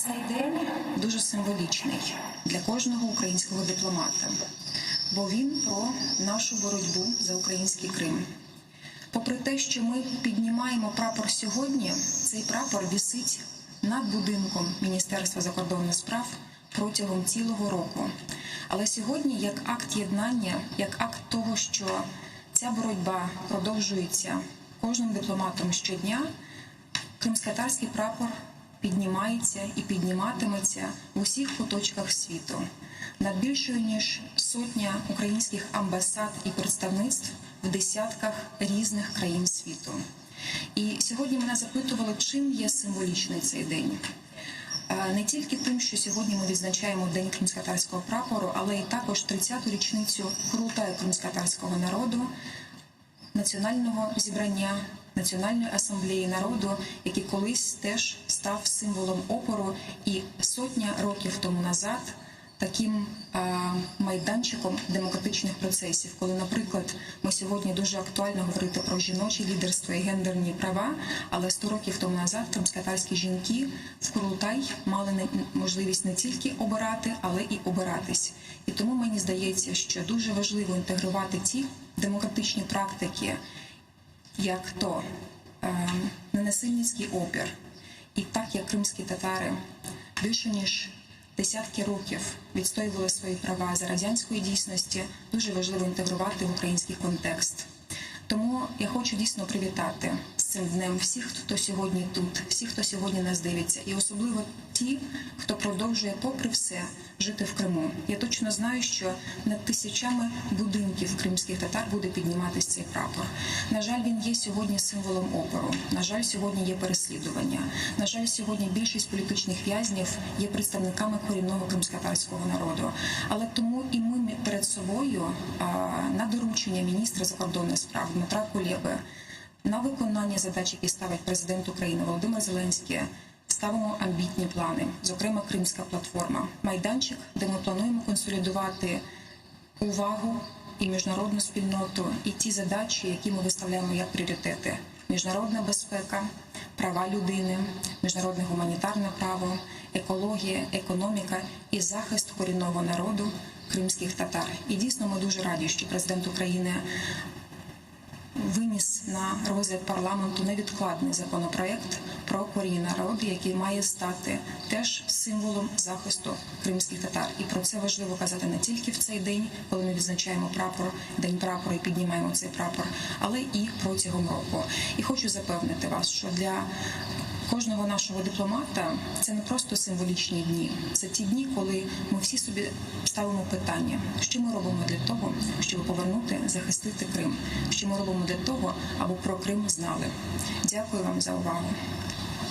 Цей день дуже символічний для кожного українського дипломата, бо він про нашу боротьбу за український Крим. Попри те, що ми піднімаємо прапор сьогодні, цей прапор висить над будинком Міністерства закордонних справ протягом цілого року. Але сьогодні, як акт єднання, як акт того, що ця боротьба продовжується кожним дипломатом щодня, кримськотатарський прапор піднімається і підніматиметься в усіх куточках світу. Над більшою ніж сотня українських амбасад і представництв в десятках різних країн світу. І сьогодні мене запитували, чим є символічний цей день. Не тільки тим, що сьогодні ми відзначаємо День кримськотатарського прапору, але і також 30-ту річницю Курултаю кримськотатарського народу, національного зібрання, Національної асамблеї народу, який колись теж став символом опору і сотня років тому назад таким майданчиком демократичних процесів, коли, наприклад, ми сьогодні дуже актуально говорити про жіноче лідерство і гендерні права, але 100 років тому назад кримськотатарські жінки в Курултай мали можливість не тільки обирати, але і обиратись. І тому мені здається, що дуже важливо інтегрувати ті демократичні практики, як то ненасильницький опір. І так, як кримські татари більше ніж десятки років відстоювали свої права за радянської дійсності, дуже важливо інтегрувати в український контекст. Тому я хочу дійсно привітати з цим днем всіх, хто сьогодні тут, всіх, хто сьогодні нас дивиться, і особливо ті, хто продовжує, попри все, жити в Криму. Я точно знаю, що над тисячами будинків кримських татар буде підніматися цей прапор. На жаль, він є сьогодні символом опору. На жаль, сьогодні є переслідування. На жаль, сьогодні більшість політичних в'язнів є представниками корінного кримськотатарського народу. Але тому і ми перед собою на доручення міністра закордонних справ Дмитра Кулеби, на виконання задач, які ставить президент України Володимир Зеленський, ставимо амбітні плани, зокрема Кримська платформа, майданчик, де ми плануємо консолідувати увагу і міжнародну спільноту, і ті задачі, які ми виставляємо як пріоритети: міжнародна безпека, права людини, міжнародне гуманітарне право, екологія, економіка і захист корінного народу кримських татар. І дійсно ми дуже раді, що президент України виніс на розгляд парламенту невідкладний законопроект про корінні народи, який має стати теж символом захисту кримських татар. І про це важливо казати не тільки в цей день, коли ми відзначаємо прапор, День прапору і піднімаємо цей прапор, але і протягом року. І хочу запевнити вас, що для кожного нашого дипломата це не просто символічні дні. Це ті дні, коли ми всі собі ставимо питання, що ми робимо для того, щоб повернути, захистити Крим, що ми робимо для того, аби про Крим знали. Дякую вам за увагу.